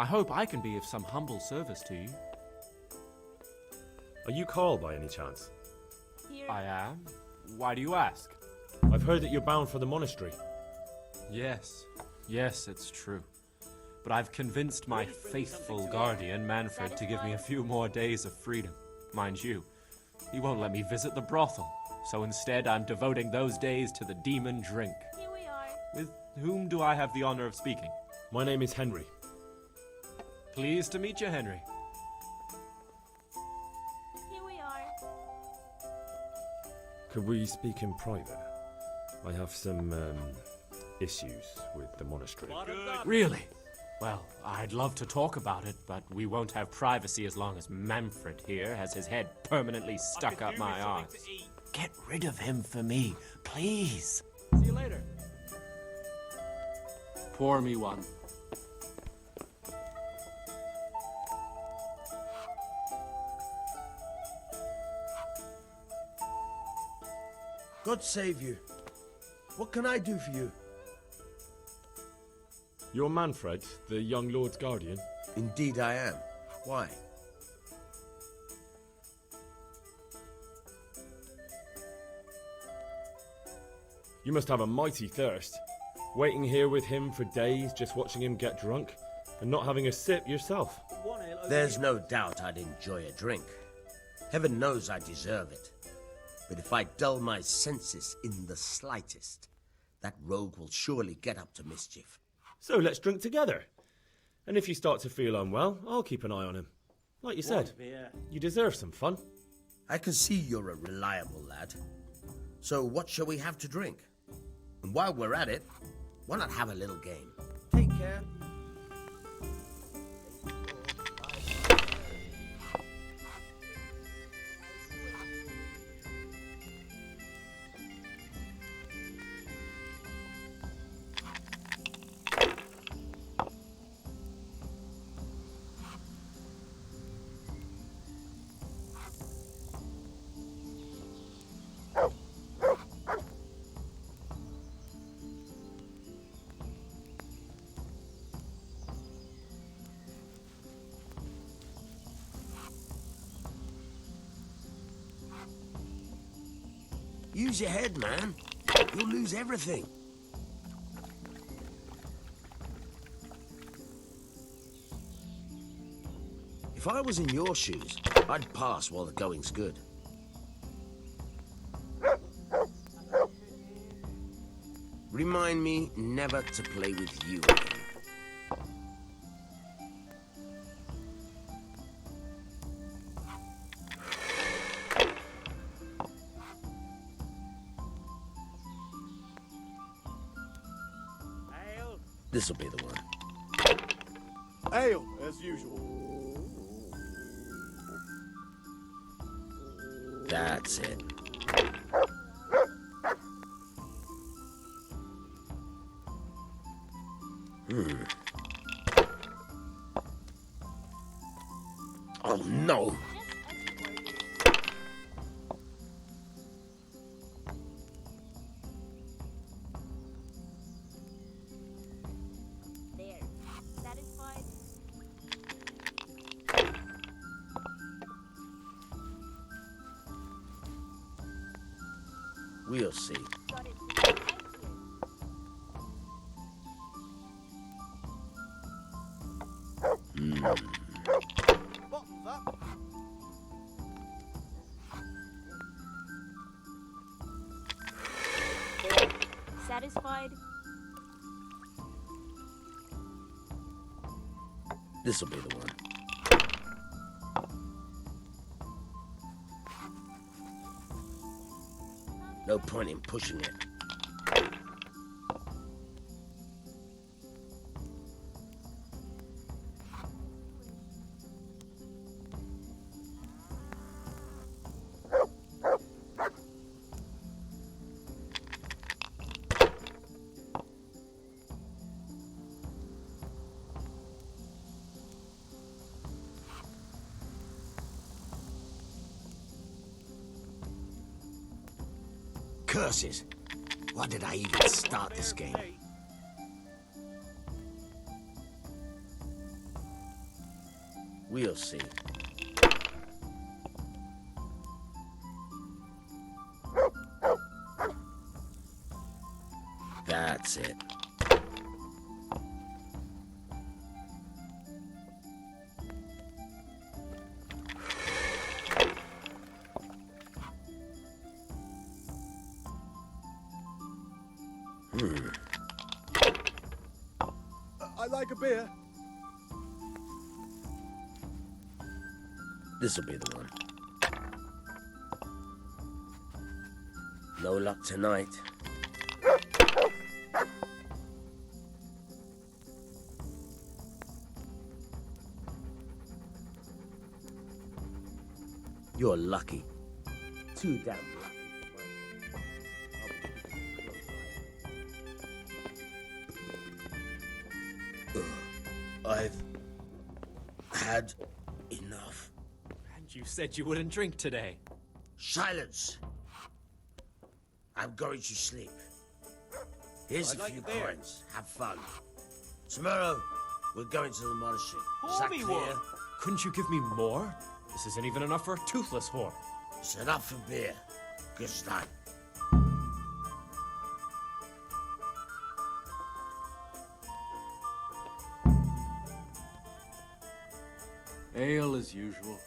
I hope I can be of some humble service to you. Are you Carl by any chance? I am. Why do you ask? I've heard that you're bound for the monastery. Yes. Yes, it's true. But I've convinced my faithful guardian, Manfred, to give me a few more days of freedom. Mind you, he won't let me visit the brothel, so instead I'm devoting those days to the demon drink. Here we are. With whom do I have the honor of speaking? My name is Henry. Pleased to meet you, Henry. Here we are. Could we speak in private? I have some, issues with the monastery. Really? Well, I'd love to talk about it, but we won't have privacy as long as Manfred here has his head permanently stuck up my arse. Get rid of him for me, please. See you later. Pour me one. God save you. What can I do for you? You're Manfred, the young lord's guardian? Indeed I am. Why? You must have a mighty thirst. Waiting here with him for days, just watching him get drunk, and not having a sip yourself. There's no doubt I'd enjoy a drink. Heaven knows I deserve it. But if I dull my senses in the slightest, that rogue will surely get up to mischief. So let's drink together. And if you start to feel unwell, I'll keep an eye on him. Like you said, you deserve some fun. I can see you're a reliable lad. So what shall we have to drink? And while we're at it, why not have a little game? Take care. Use your head, man. You'll lose everything. If I was in your shoes, I'd pass while the going's good. Remind me never to play with you again. This'll be the one. Ale, as usual. That's it. Oh, no. There. Satisfied? We'll see. Got it. Bottoms up. There. Satisfied? This'll be the one. No point in pushing it. Curses! Why did I even start this game? We'll see. That's it. I like a beer. This'll be the one. No luck tonight. You're lucky. Too damn lucky. I've had enough. And you said you wouldn't drink today. Silence! I'm going to sleep. Here's a few coins. Have fun. Tomorrow, we're going to the monastery. Is that clear? Couldn't you give me more? This isn't even enough for a toothless whore. It's enough for beer. Good night. Ale as usual.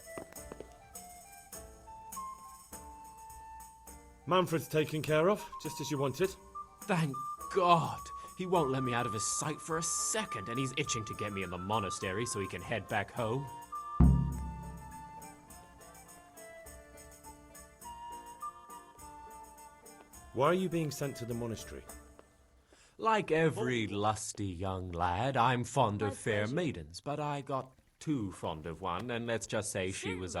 Manfred's taken care of, just as you wanted. Thank God. He won't let me out of his sight for a second, and he's itching to get me in the monastery so he can head back home. Why are you being sent to the monastery? Like every lusty young lad, I'm fond of fair maidens, but I got too fond of one, and let's just say she was,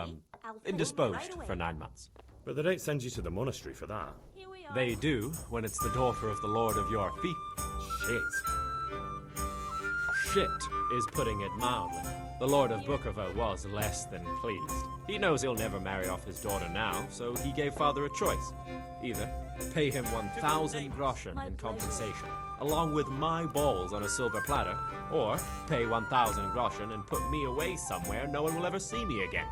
indisposed for 9 months. But they don't send you to the monastery for that. Here we are. They do, when it's the daughter of the Lord of your feet. Shit. Shit is putting it mildly. The Lord of Bookover was less than pleased. He knows he'll never marry off his daughter now, so he gave father a choice. Either pay him 1,000 groschen in compensation, along with my balls on a silver platter, or pay 1,000 groschen and put me away somewhere no one will ever see me again.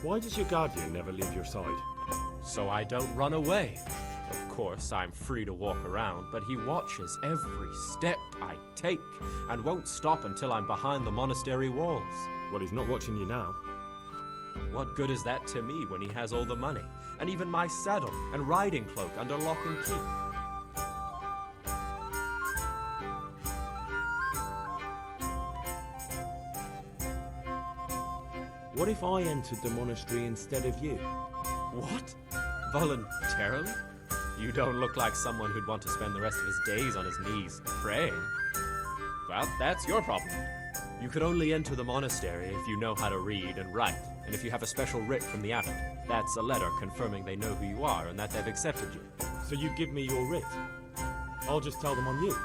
Why does your guardian never leave your side? So I don't run away. Of course, I'm free to walk around, but he watches every step I take and won't stop until I'm behind the monastery walls. Well, he's not watching you now. What good is that to me when he has all the money, and even my saddle and riding cloak under lock and key? What if I entered the monastery instead of you? What? Voluntarily? You don't look like someone who'd want to spend the rest of his days on his knees praying. Well, that's your problem. You could only enter the monastery if you know how to read and write, and if you have a special writ from the abbot. That's a letter confirming they know who you are and that they've accepted you. So you give me your writ. I'll just tell them I'm you.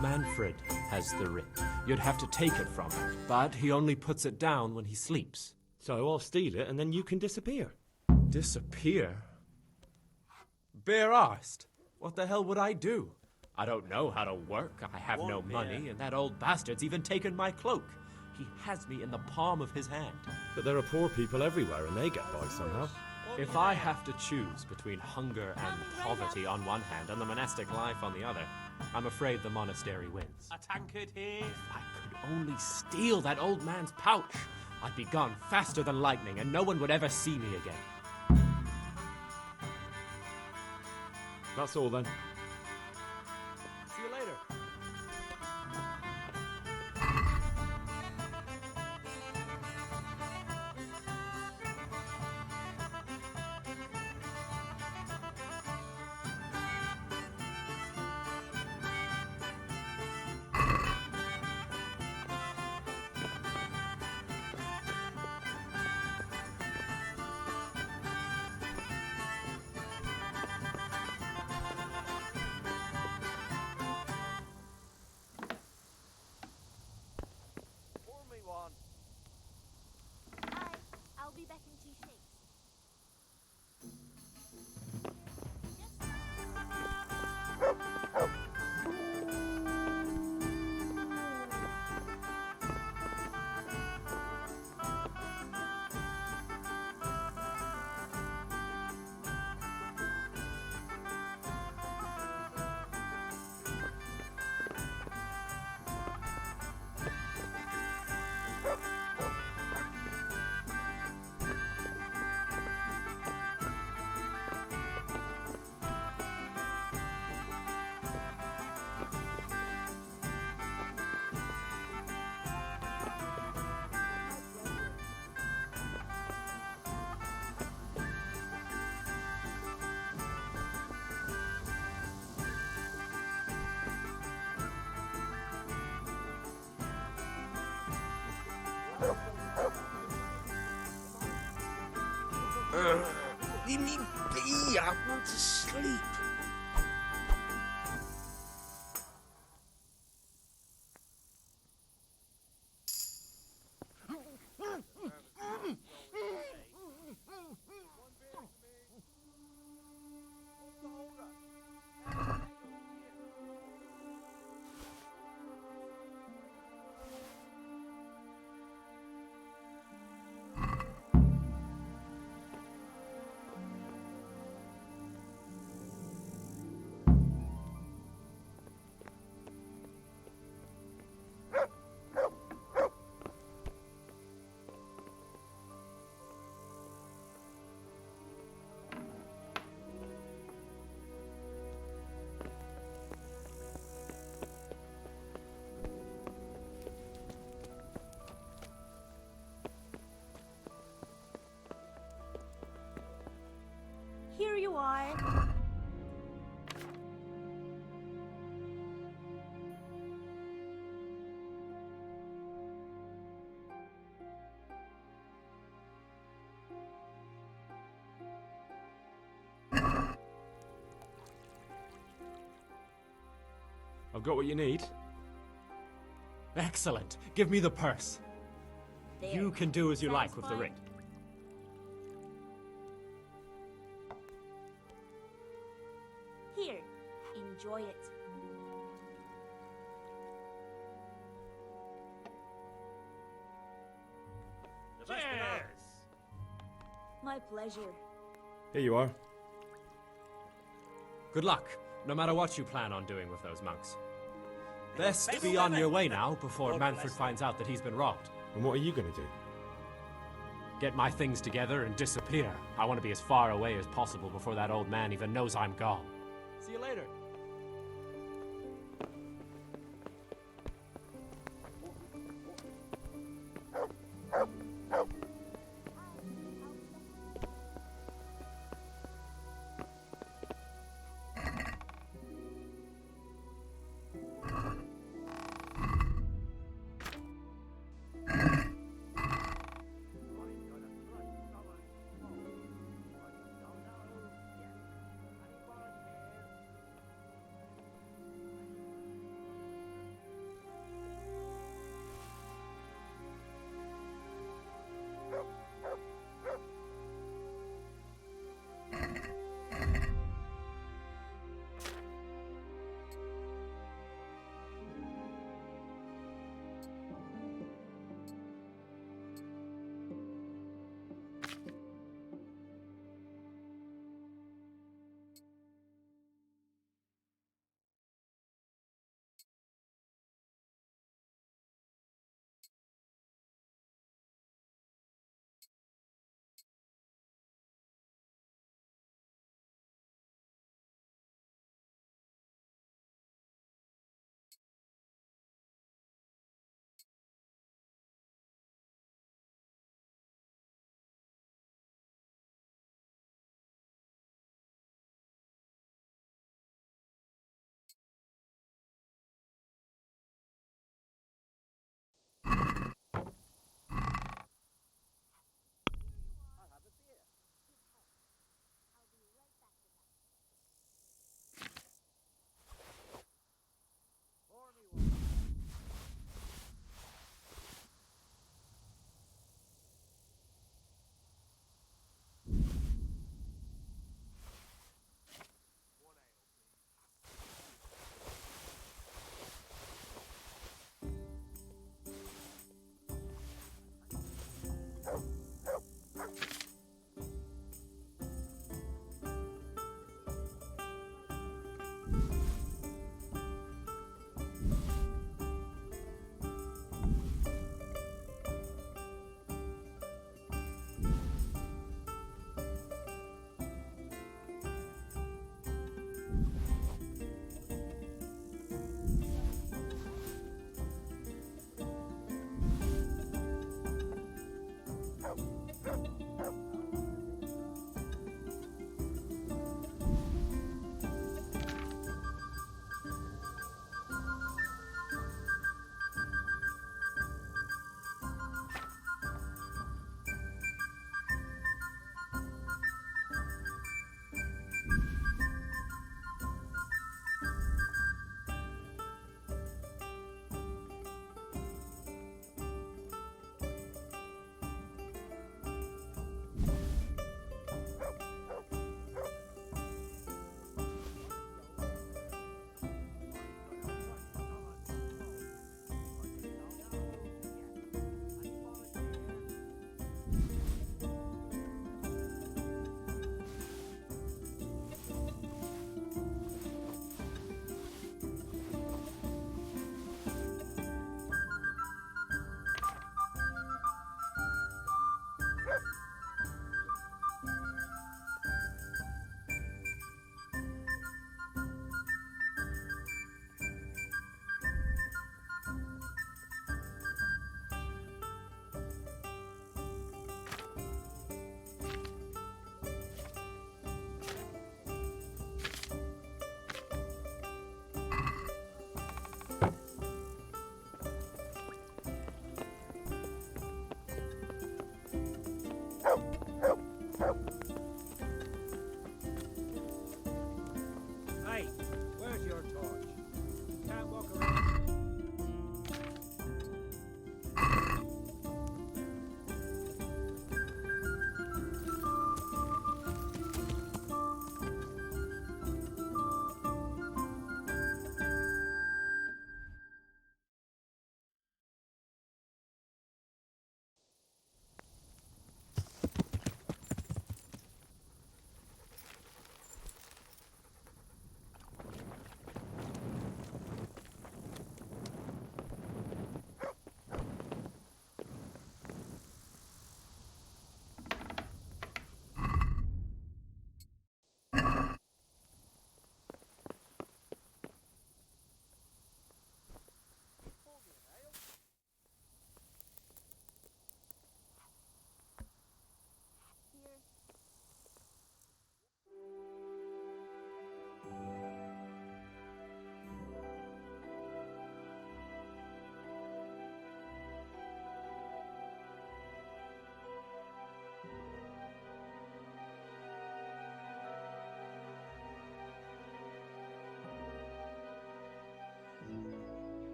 Manfred has the writ. You'd have to take it from him, but he only puts it down when he sleeps. So I'll steal it and then you can disappear. Disappear? Bare arsed. What the hell would I do? I don't know how to work, I have no money, and that old bastard's even taken my cloak. He has me in the palm of his hand. But there are poor people everywhere and they get by somehow. If I have to choose between hunger and poverty on one hand and the monastic life on the other, I'm afraid the monastery wins. A tankard here. If I could only steal that old man's pouch, I'd be gone faster than lightning and no one would ever see me again. That's all then. See you later. Leave me be. I want to sleep. Here you are. I've got what you need. Excellent. Give me the purse. There. You can do as you like with the Satisfied? ring. Here, enjoy it. My pleasure. Here you are. Good luck, no matter what you plan on doing with those monks. Best be on your way now before Manfred finds out that he's been robbed. And what are you going to do? Get my things together and disappear. I want to be as far away as possible before that old man even knows I'm gone. See you later.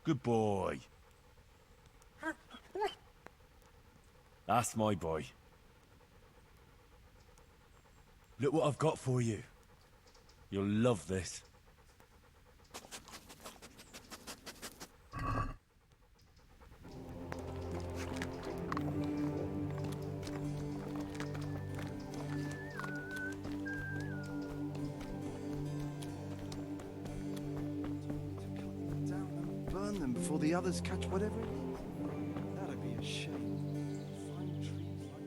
Good boy. That's my boy. Look what I've got for you. You'll love this. Down and burn them before the others catch whatever it is. That'd be a shame. Find trees like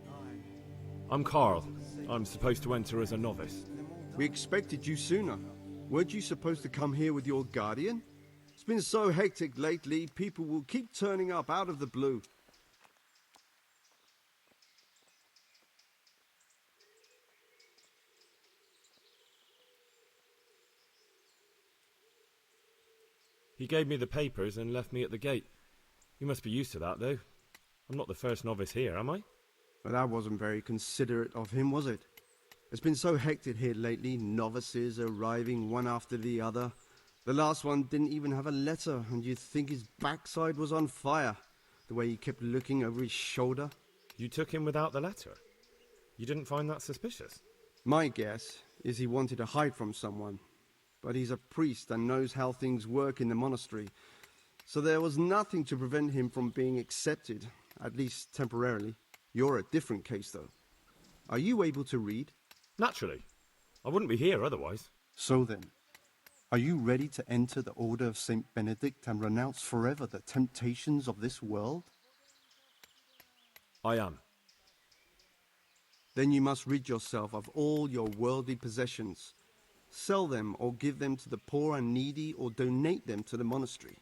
that. Aye. I'm Carl. I'm supposed to enter as a novice. We expected you sooner. Weren't you supposed to come here with your guardian? It's been so hectic lately, people will keep turning up out of the blue. He gave me the papers and left me at the gate. You must be used to that, though. I'm not the first novice here, am I? But that wasn't very considerate of him, was it? It's been so hectic here lately, novices arriving one after the other. The last one didn't even have a letter, and you'd think his backside was on fire, the way he kept looking over his shoulder. You took him without the letter? You didn't find that suspicious? My guess is he wanted to hide from someone. But he's a priest and knows how things work in the monastery. So there was nothing to prevent him from being accepted, at least temporarily. You're a different case, though. Are you able to read? Naturally. I wouldn't be here otherwise. So then, are you ready to enter the Order of Saint Benedict and renounce forever the temptations of this world? I am. Then you must rid yourself of all your worldly possessions. Sell them or give them to the poor and needy or donate them to the monastery.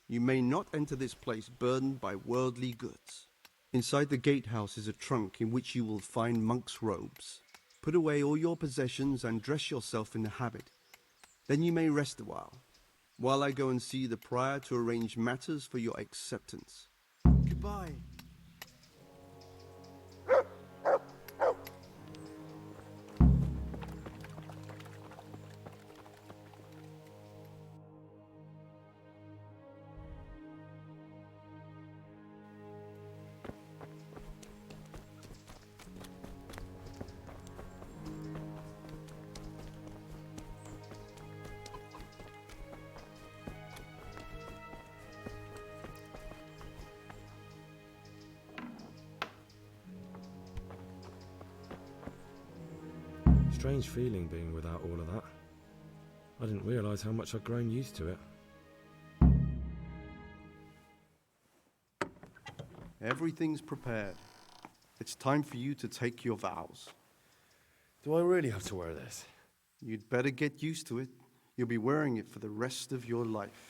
You may not enter this place burdened by worldly goods. Inside the gatehouse is a trunk in which you will find monk's robes. Put away all your possessions and dress yourself in the habit. Then you may rest a while I go and see the prior to arrange matters for your acceptance. Goodbye. Strange feeling being without all of that. I didn't realise how much I'd grown used to it. Everything's prepared. It's time for you to take your vows. Do I really have to wear this? You'd better get used to it. You'll be wearing it for the rest of your life.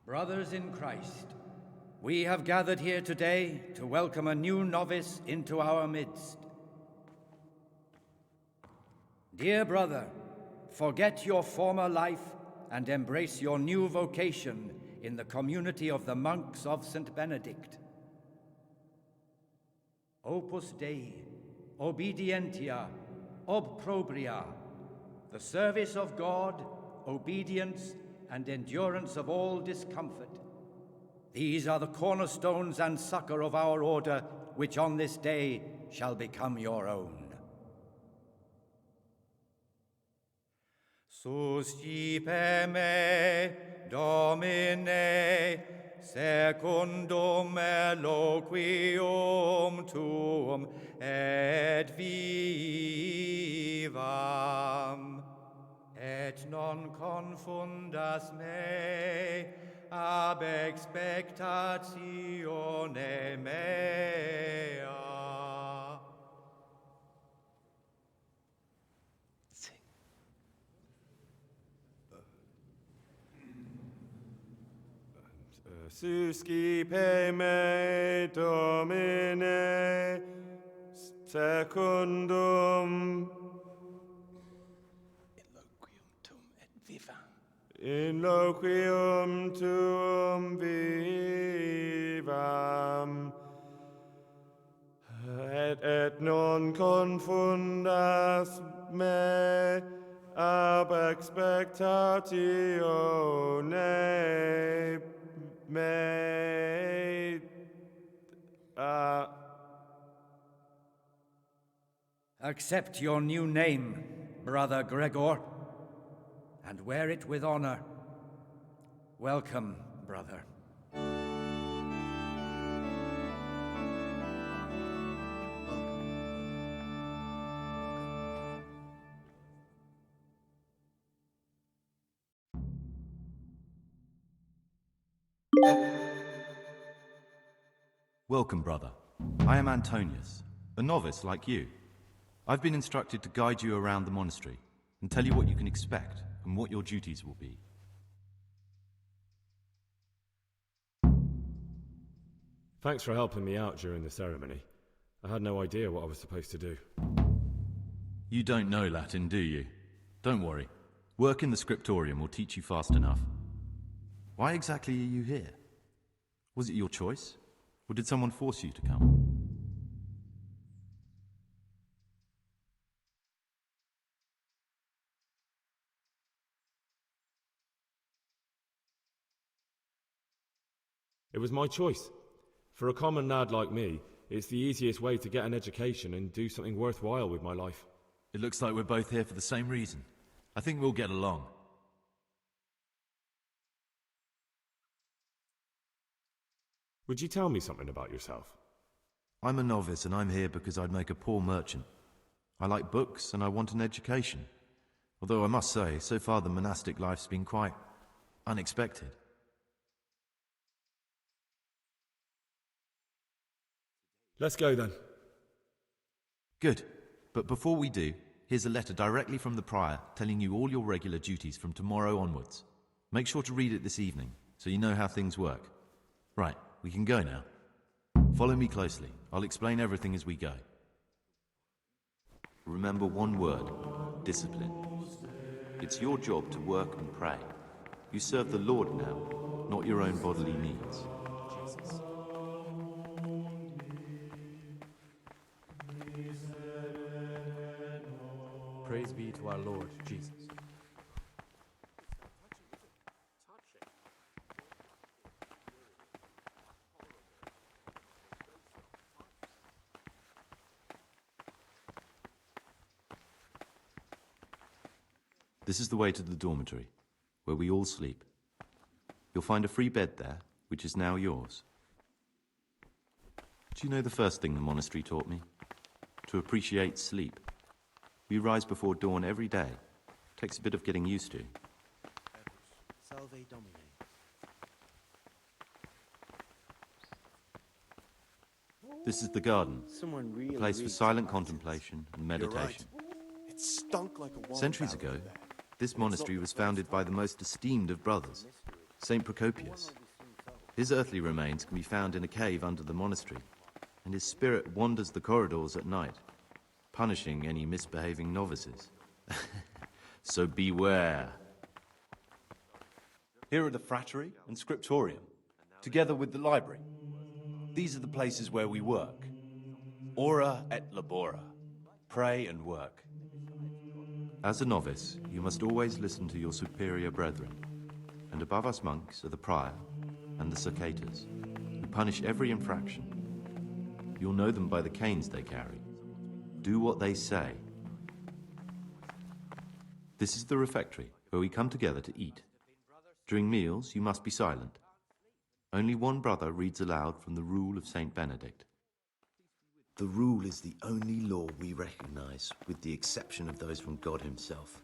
Brothers in Christ, we have gathered here today to welcome a new novice into our midst. Dear brother, forget your former life and embrace your new vocation in the community of the monks of St. Benedict. Opus Dei, obedientia, obprobria, the service of God, obedience, and endurance of all discomfort. These are the cornerstones and succor of our order, which on this day shall become your own. Suscipe me, Domine, secundum eloquium tuum et vivam, et non confundas me ab expectatione mea. Suscipe me, Domine, secundum in loquium tuum vivam, et non confundas me ab expectatione mea. Accept your new name, Brother Gregor, and wear it with honor. Welcome, brother. Welcome, brother. I am Antonius, a novice like you. I've been instructed to guide you around the monastery and tell you what you can expect and what your duties will be. Thanks for helping me out during the ceremony. I had no idea what I was supposed to do. You don't know Latin, do you? Don't worry. Work in the scriptorium will teach you fast enough. Why exactly are you here? Was it your choice? Or did someone force you to come? It was my choice. For a common lad like me, it's the easiest way to get an education and do something worthwhile with my life. It looks like we're both here for the same reason. I think we'll get along. Would you tell me something about yourself? I'm a novice and I'm here because I'd make a poor merchant. I like books and I want an education. Although I must say, so far the monastic life's been quite unexpected. Let's go then. Good. But before we do, here's a letter directly from the prior telling you all your regular duties from tomorrow onwards. Make sure to read it this evening, so you know how things work. Right, we can go now. Follow me closely. I'll explain everything as we go. Remember one word: discipline. It's your job to work and pray. You serve the Lord now, not your own bodily needs. Jesus. Praise be to our Lord Jesus. This is the way to the dormitory, where we all sleep. You'll find a free bed there, which is now yours. Do you know the first thing the monastery taught me? To appreciate sleep. We rise before dawn every day. Takes a bit of getting used to. Salve Domine. This is the garden, Someone really a place for reads silent Latin. contemplation and meditation. It stunk like a wine Centuries barrel ago, in there. this monastery was founded by the most esteemed of brothers, Saint Procopius. His earthly remains can be found in a cave under the monastery, and his spirit wanders the corridors at night, punishing any misbehaving novices. So beware. Here are the frattery and scriptorium, together with the library. These are the places where we work. Ora et labora. Pray and work. As a novice, you must always listen to your superior brethren, and above us monks are the prior and the circators, who punish every infraction. You'll know them by the canes they carry. Do what they say. This is the refectory, where we come together to eat. During meals, you must be silent. Only one brother reads aloud from the Rule of Saint Benedict. The rule is the only law we recognize, with the exception of those from God himself.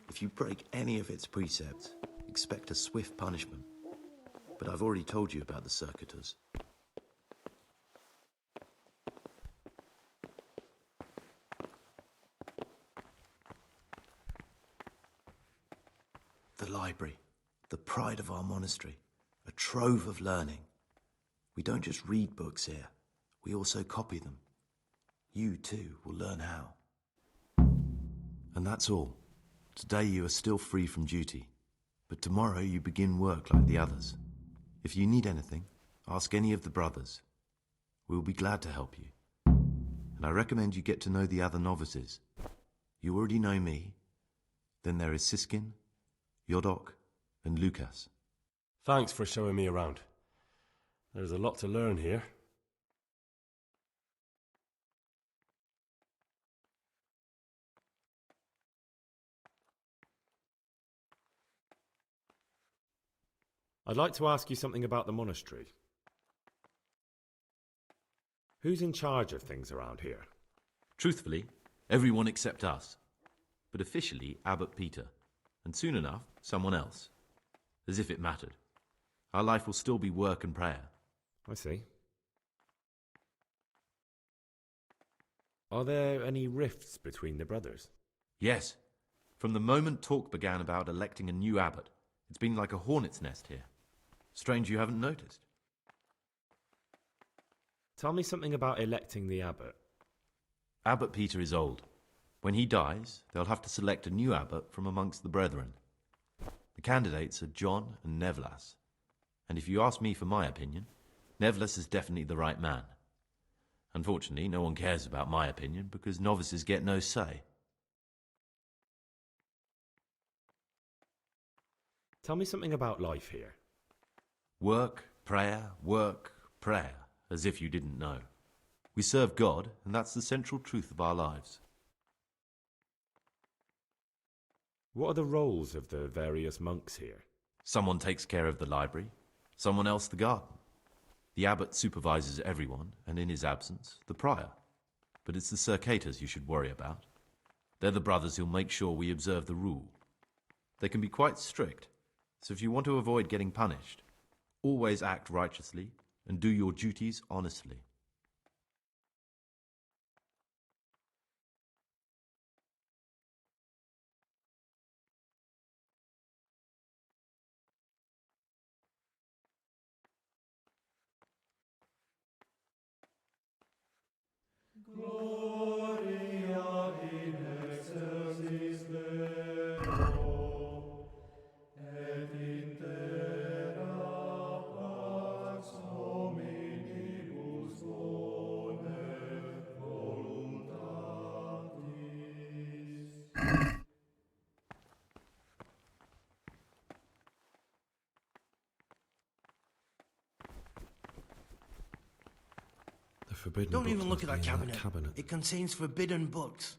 If you break any of its precepts, expect a swift punishment. But I've already told you about the circuitors. The library, the pride of our monastery, a trove of learning. We don't just read books here, we also copy them. You too will learn how. And that's all. Today you are still free from duty, but tomorrow you begin work like the others. If you need anything, ask any of the brothers. We'll be glad to help you. And I recommend you get to know the other novices. You already know me. Then there is Siskin, Yodok, and Lucas. Thanks for showing me around. There's a lot to learn here. I'd like to ask you something about the monastery. Who's in charge of things around here? Truthfully, everyone except us. But officially, Abbot Peter. And soon enough, someone else. As if it mattered. Our life will still be work and prayer. I see. Are there any rifts between the brothers? Yes. From the moment talk began about electing a new abbot, it's been like a hornet's nest here. Strange you haven't noticed. Tell me something about electing the abbot. Abbot Peter is old. When he dies, they'll have to select a new abbot from amongst the brethren. The candidates are John and Nevlas. And if you ask me for my opinion, Nevlas is definitely the right man. Unfortunately, no one cares about my opinion because novices get no say. Tell me something about life here. Work, prayer, as if you didn't know. We serve God, and that's the central truth of our lives. What are the roles of the various monks here? Someone takes care of the library, someone else the garden. The abbot supervises everyone, and in his absence, the prior. But it's the circators you should worry about. They're the brothers who'll make sure we observe the rule. They can be quite strict, so if you want to avoid getting punished, always act righteously and do your duties honestly. The forbidden Don't books even look at must that be in cabinet. It contains forbidden books.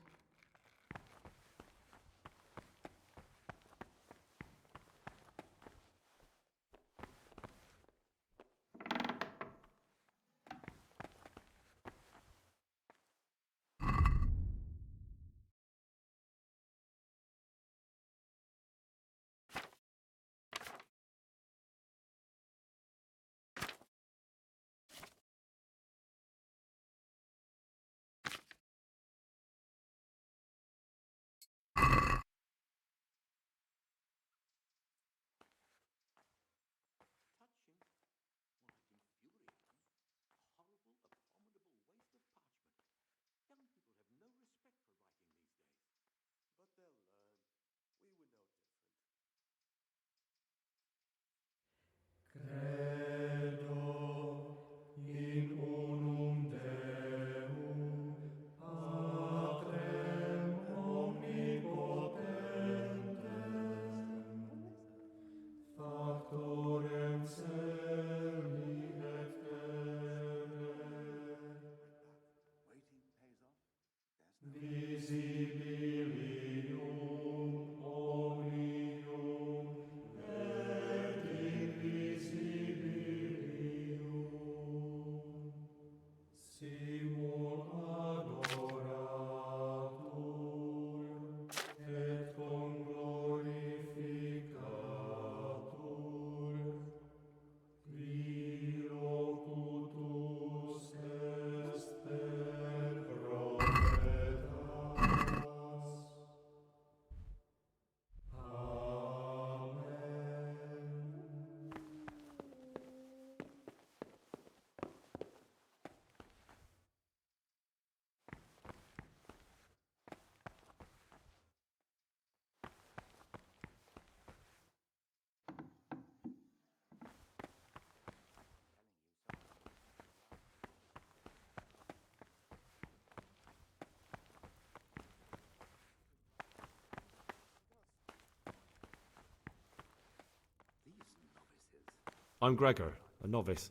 I'm Gregor, a novice.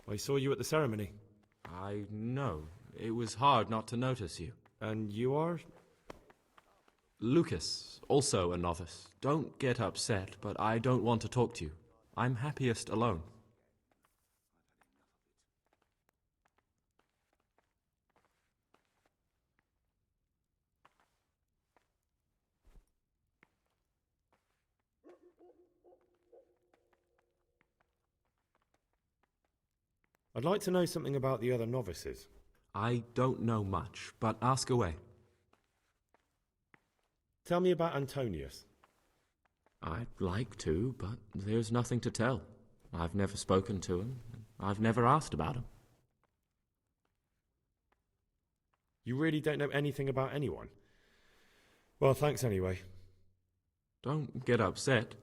I saw you at the ceremony. I know. It was hard not to notice you. And you are? Lucas, also a novice. Don't get upset, but I don't want to talk to you. I'm happiest alone. I'd like to know something about the other novices. I don't know much, but ask away. Tell me about Antonius. I'd like to, but there's nothing to tell. I've never spoken to him. I've never asked about him. You really don't know anything about anyone? Well, thanks anyway. Don't get upset.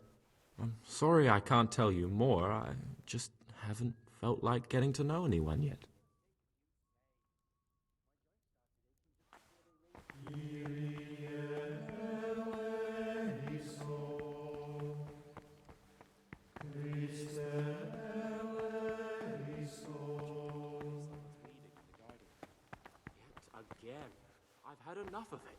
I'm sorry I can't tell you more. I just haven't felt like getting to know anyone yet. Again, I've had enough of it.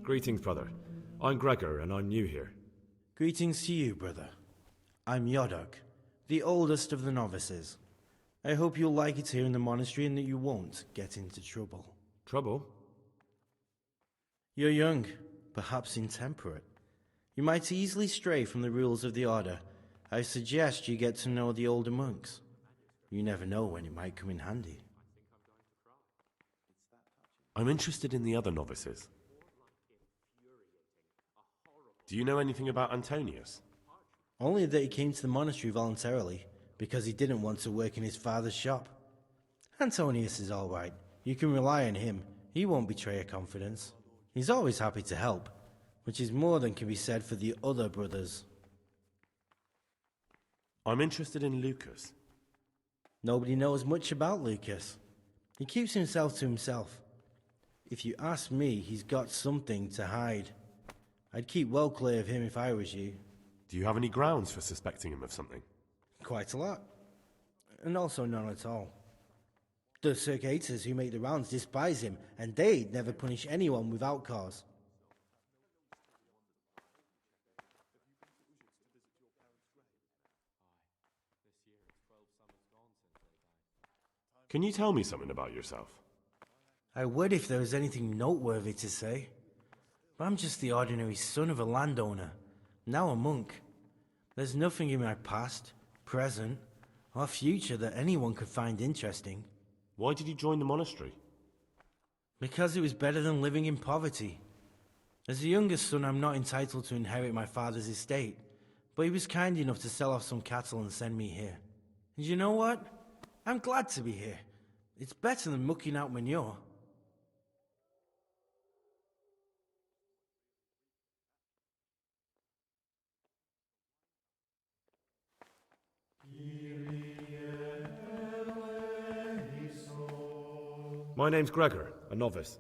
Greetings, brother. I'm Gregor, and I'm new here. Greetings to you, brother. I'm Yodok, the oldest of the novices. I hope you'll like it here in the monastery and that you won't get into trouble. Trouble? You're young, perhaps intemperate. You might easily stray from the rules of the order. I suggest you get to know the older monks. You never know when it might come in handy. I'm interested in the other novices. Do you know anything about Antonius? Only that he came to the monastery voluntarily, because he didn't want to work in his father's shop. Antonius is all right. You can rely on him. He won't betray your confidence. He's always happy to help, which is more than can be said for the other brothers. I'm interested in Lucas. Nobody knows much about Lucas. He keeps himself to himself. If you ask me, he's got something to hide. I'd keep well clear of him if I was you. Do you have any grounds for suspecting him of something? Quite a lot. And also none at all. The circators who make the rounds despise him, and they'd never punish anyone without cause. Can you tell me something about yourself? I would if there was anything noteworthy to say. But I'm just the ordinary son of a landowner, now a monk. There's nothing in my past, present, or future that anyone could find interesting. Why did you join the monastery? Because it was better than living in poverty. As the youngest son, I'm not entitled to inherit my father's estate, but he was kind enough to sell off some cattle and send me here. And you know what? I'm glad to be here. It's better than mucking out manure. My name's Gregor, a novice.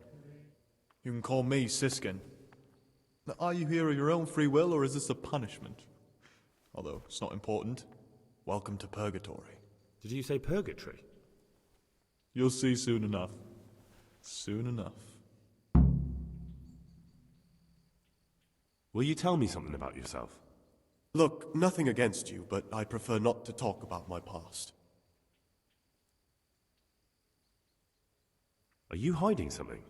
You can call me Siskin. Now, are you here of your own free will, or is this a punishment? Although, it's not important. Welcome to Purgatory. Did you say purgatory? You'll see soon enough. Soon enough. Will you tell me something about yourself? Look, nothing against you, but I prefer not to talk about my past. Are you hiding something?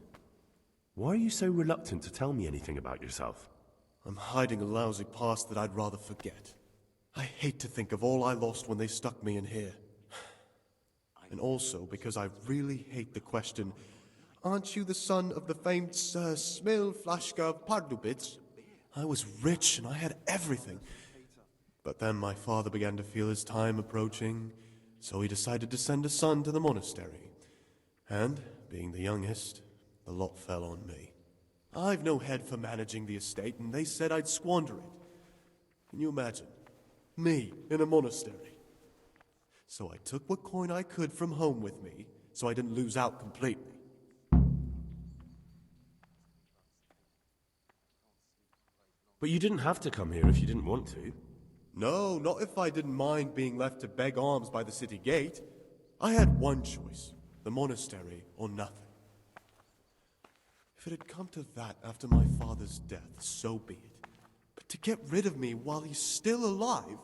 Why are you so reluctant to tell me anything about yourself? I'm hiding a lousy past that I'd rather forget. I hate to think of all I lost when they stuck me in here. And also because I really hate the question, aren't you the son of the famed Sir Smil Flashka of Pardubitz? I was rich and I had everything. But then my father began to feel his time approaching, so he decided to send a son to the monastery. And, being the youngest, the lot fell on me. I've no head for managing the estate, and they said I'd squander it. Can you imagine? Me, in a monastery. So I took what coin I could from home with me, so I didn't lose out completely. But you didn't have to come here if you didn't want to. No, not if I didn't mind being left to beg alms by the city gate. I had one choice, the monastery or nothing. If it had come to that after my father's death, so be it. But to get rid of me while he's still alive...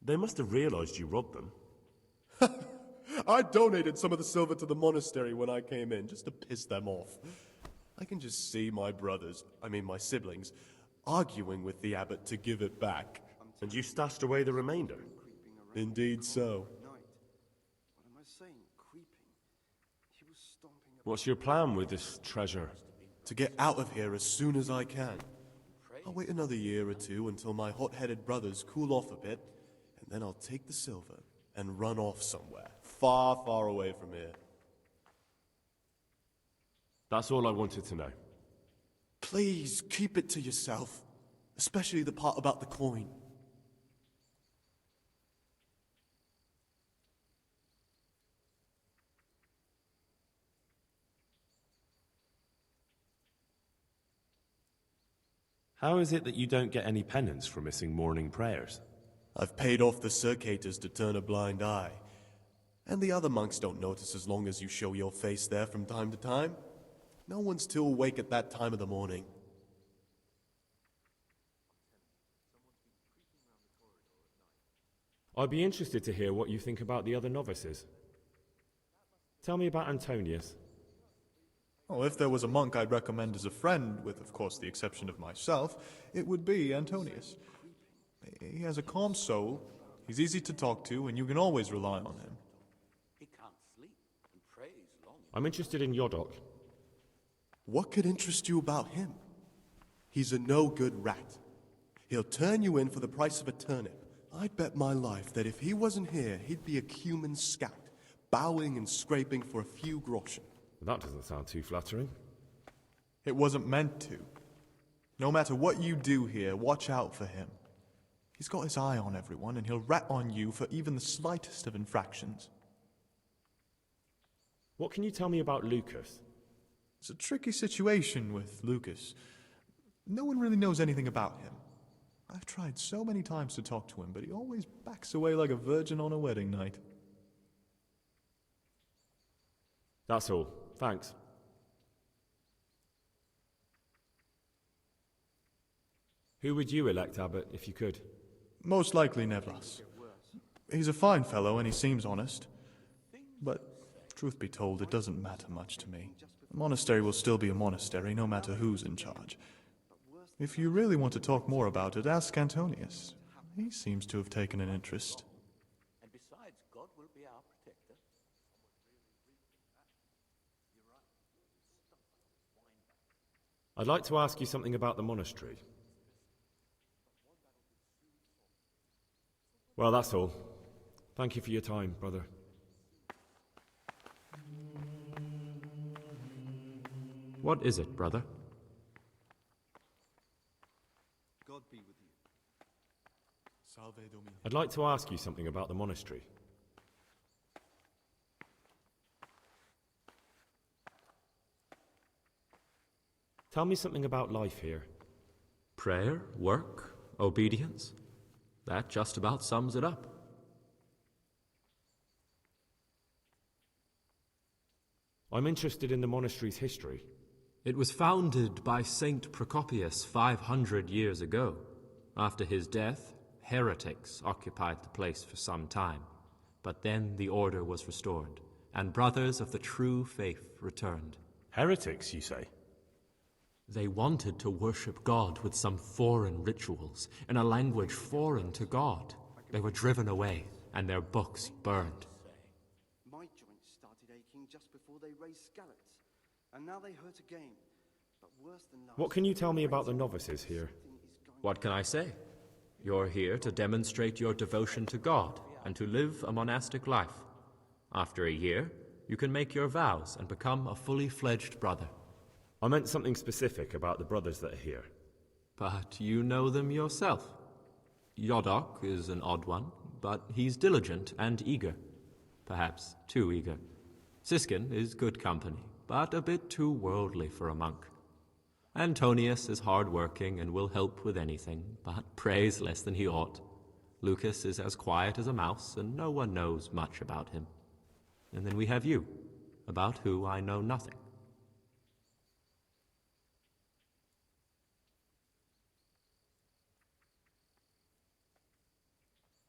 They must have realized you robbed them. I donated some of the silver to the monastery when I came in, just to piss them off. I can just see my my siblings, arguing with the abbot to give it back. And you stashed away the remainder? Indeed so. What's your plan with this treasure? To get out of here as soon as I can. I'll wait another year or two until my hot-headed brothers cool off a bit, and then I'll take the silver and run off somewhere, far, far away from here. That's all I wanted to know. Please, keep it to yourself, especially the part about the coin. How is it that you don't get any penance for missing morning prayers? I've paid off the circators to turn a blind eye. And the other monks don't notice as long as you show your face there from time to time. No one's too awake at that time of the morning. I'd be interested to hear what you think about the other novices. Tell me about Antonius. Oh, if there was a monk I'd recommend as a friend, with of course the exception of myself, it would be Antonius. He has a calm soul, he's easy to talk to, and you can always rely on him. I'm interested in Yodok. What could interest you about him? He's a no-good rat. He'll turn you in for the price of a turnip. I'd bet my life that if he wasn't here, he'd be a cumin scout, bowing and scraping for a few groschen. That doesn't sound too flattering. It wasn't meant to. No matter what you do here, watch out for him. He's got his eye on everyone, and he'll rat on you for even the slightest of infractions. What can you tell me about Lucas? It's a tricky situation with Lucas. No one really knows anything about him. I've tried so many times to talk to him, but he always backs away like a virgin on a wedding night. That's all. Thanks. Who would you elect, Abbot, if you could? Most likely Nevlas. He's a fine fellow and he seems honest. But, truth be told, it doesn't matter much to me. A monastery will still be a monastery, no matter who's in charge. If you really want to talk more about it, ask Antonius. He seems to have taken an interest. And besides, God will be our protector. I'd like to ask you something about the monastery. Well, that's all. Thank you for your time, brother. What is it, brother? God be with you. I'd like to ask you something about the monastery. Tell me something about life here. Prayer, work, obedience. That just about sums it up. I'm interested in the monastery's history. It was founded by Saint Procopius 500 years ago. After his death, heretics occupied the place for some time. But then the order was restored, and brothers of the true faith returned. Heretics, you say? They wanted to worship God with some foreign rituals, in a language foreign to God. They were driven away, and their books burned. My joints started aching just before they raised scallops, and now they hurt again. But worse than last, What can you tell me about the novices here? What can I say? You're here to demonstrate your devotion to God and to live a monastic life. After a year, you can make your vows and become a fully fledged brother. I meant something specific about the brothers that are here. But you know them yourself. Yodok is an odd one, but he's diligent and eager. Perhaps too eager. Siskin is good company, but a bit too worldly for a monk. Antonius is hard-working and will help with anything, but prays less than he ought. Lucas is as quiet as a mouse, and no one knows much about him. And then we have you, about who I know nothing.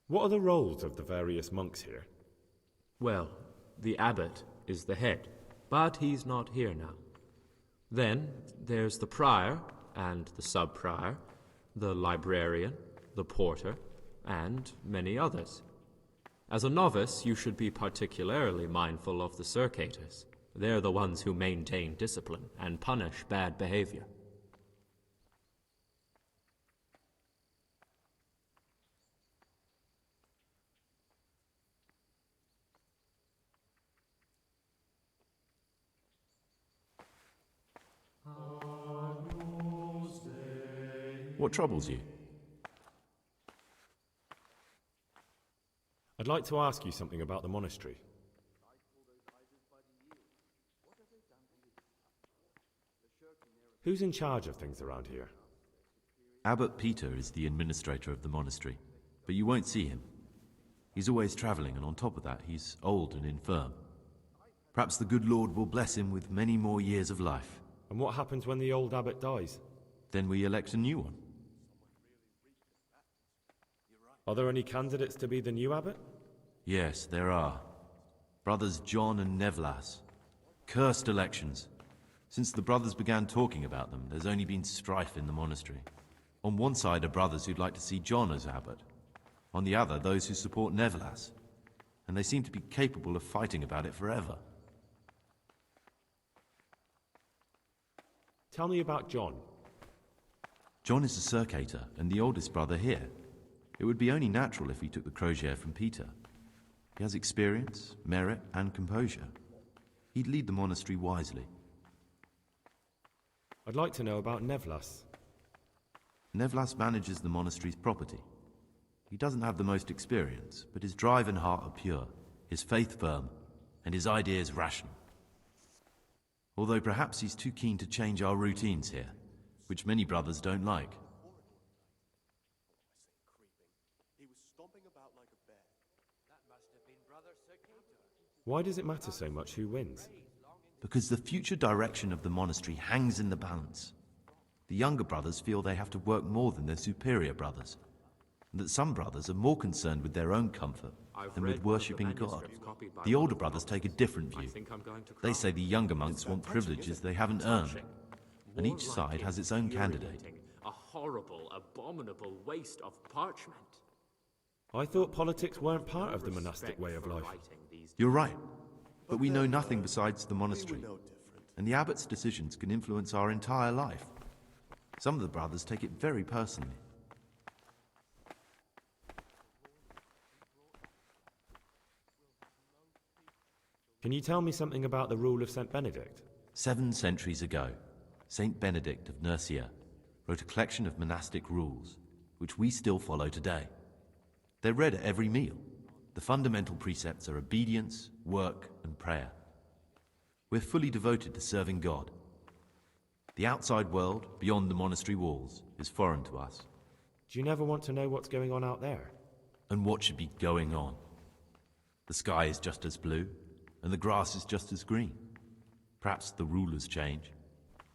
What are the roles of the various monks here? Well, the abbot is the head, but he's not here now. Then there's the prior and the sub-prior, the librarian, the porter, and many others. As a novice, you should be particularly mindful of the circators. They're the ones who maintain discipline and punish bad behavior. What troubles you? I'd like to ask you something about the monastery. Who's in charge of things around here? Abbot Peter is the administrator of the monastery, but you won't see him. He's always traveling, and on top of that, he's old and infirm. Perhaps the good Lord will bless him with many more years of life. And what happens when the old abbot dies? Then we elect a new one. Are there any candidates to be the new abbot? Yes, there are. Brothers John and Nevlas. Cursed elections. Since the brothers began talking about them, there's only been strife in the monastery. On one side are brothers who'd like to see John as abbot. On the other, those who support Nevlas. And they seem to be capable of fighting about it forever. Tell me about John. John is a circator and the oldest brother here. It would be only natural if he took the crosier from Peter. He has experience, merit, and composure. He'd lead the monastery wisely. I'd like to know about Nevlas. Nevlas manages the monastery's property. He doesn't have the most experience, but his drive and heart are pure, his faith firm, and his ideas rational. Although perhaps he's too keen to change our routines here, which many brothers don't like. Why does it matter so much who wins? Because the future direction of the monastery hangs in the balance. The younger brothers feel they have to work more than their superior brothers, and that some brothers are more concerned with their own comfort than with worshipping God. The older brothers take a different view. They say the younger monks want privileges they haven't earned, and each side has its own candidate. A horrible, abominable waste of parchment. I thought politics weren't part of the monastic way of life. You're right, but we know nothing besides the monastery, and the abbot's decisions can influence our entire life. Some of the brothers take it very personally. Can you tell me something about the rule of St. Benedict? 7 centuries ago, Saint Benedict of Nursia wrote a collection of monastic rules, which we still follow today. They're read at every meal. The fundamental precepts are obedience, work, and prayer. We're fully devoted to serving God. The outside world, beyond the monastery walls, is foreign to us. Do you never want to know what's going on out there? And what should be going on? The sky is just as blue, and the grass is just as green. Perhaps the rulers change,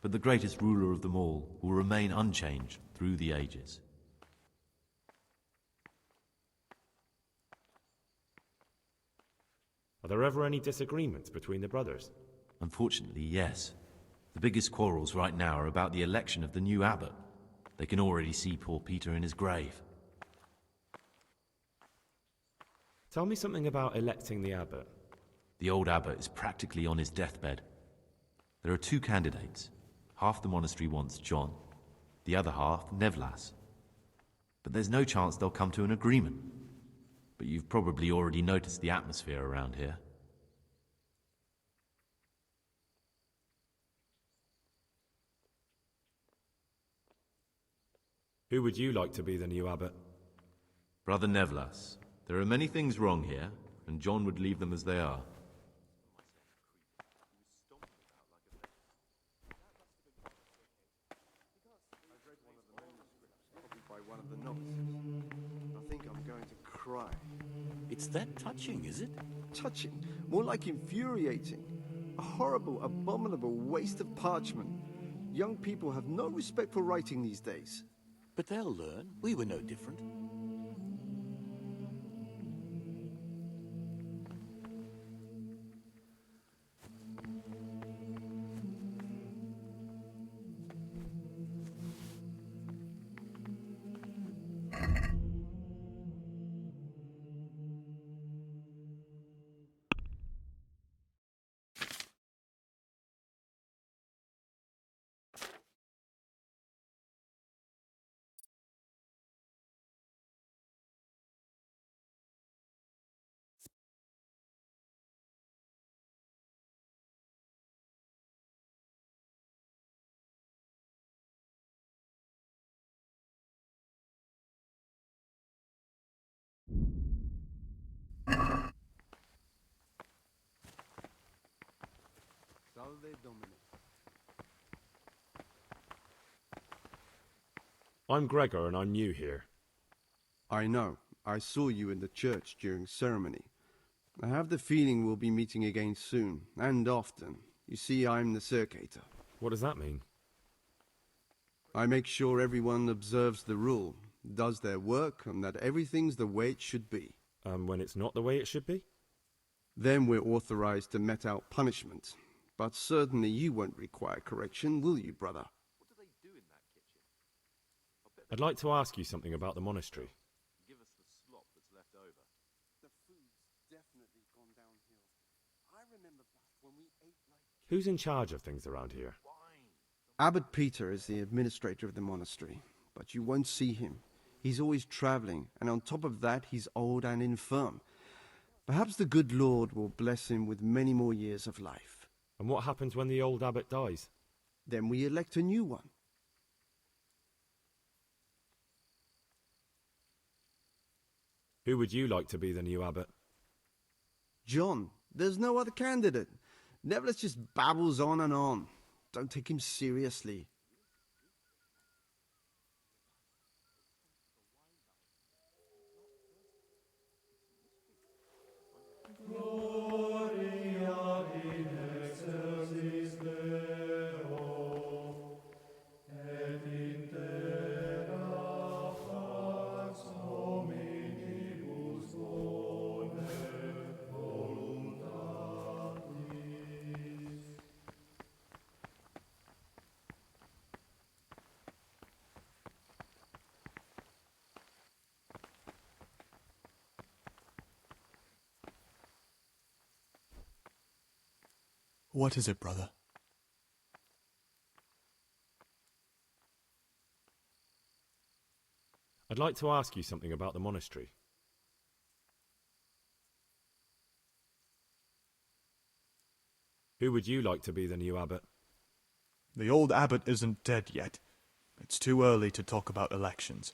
but the greatest ruler of them all will remain unchanged through the ages. Are there ever any disagreements between the brothers? Unfortunately, yes. The biggest quarrels right now are about the election of the new abbot. They can already see poor Peter in his grave. Tell me something about electing the abbot. The old abbot is practically on his deathbed. There are two candidates. Half the monastery wants John, the other half Nevlas. But there's no chance they'll come to an agreement. But you've probably already noticed the atmosphere around here. Who would you like to be the new abbot? Brother Nevlas, there are many things wrong here, and John would leave them as they are. By one of the novices. I think I'm going to cry. It's that touching, is it? Touching, more like infuriating. A horrible, abominable waste of parchment. Young people have no respect for writing these days. But they'll learn. We were no different. Salve Domine. I'm Gregor and I'm new here. I know. I saw you in the church during ceremony. I have the feeling we'll be meeting again soon, and often. You see, I'm the circator. What does that mean? I make sure everyone observes the rule, does their work, and that everything's the way it should be. When it's not the way it should be? Then we're authorized to mete out punishment. But certainly you won't require correction, will you, brother? What do they do in that kitchen? I'd like to ask you something about the monastery. Give us the slop that's left over. The food's definitely gone downhill. I remember back when we ate like... Who's in charge of things around here? Abbot Peter is the administrator of the monastery, but you won't see him. He's always traveling, and on top of that, he's old and infirm. Perhaps the good Lord will bless him with many more years of life. And what happens when the old abbot dies? Then we elect a new one. Who would you like to be the new abbot? John. There's no other candidate. Neville just babbles on and on. Don't take him seriously. What is it, brother? I'd like to ask you something about the monastery. Who would you like to be the new abbot? The old abbot isn't dead yet. It's too early to talk about elections.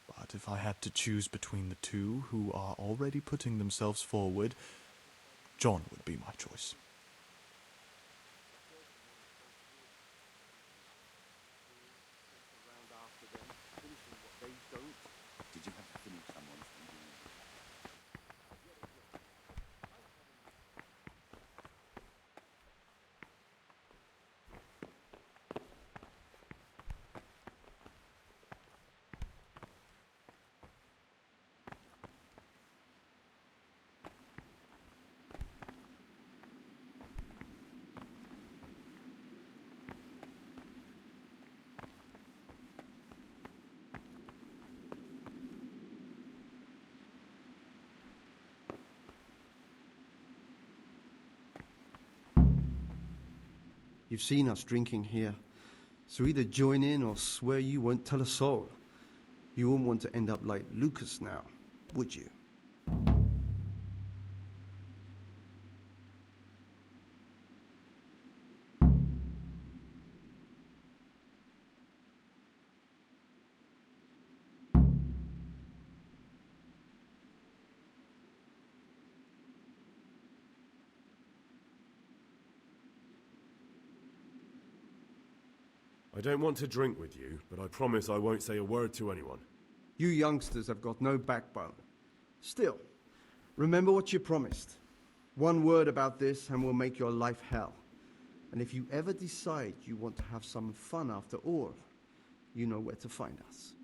But if I had to choose between the two who are already putting themselves forward, John would be my choice. Did you have to finish someone's thinking? You've seen us drinking here, so either join in or swear you won't tell a soul. You wouldn't want to end up like Lucas now, would you? I don't want to drink with you, but I promise I won't say a word to anyone. You youngsters have got no backbone. Still, remember what you promised. One word about this and we'll make your life hell. And if you ever decide you want to have some fun after all, you know where to find us.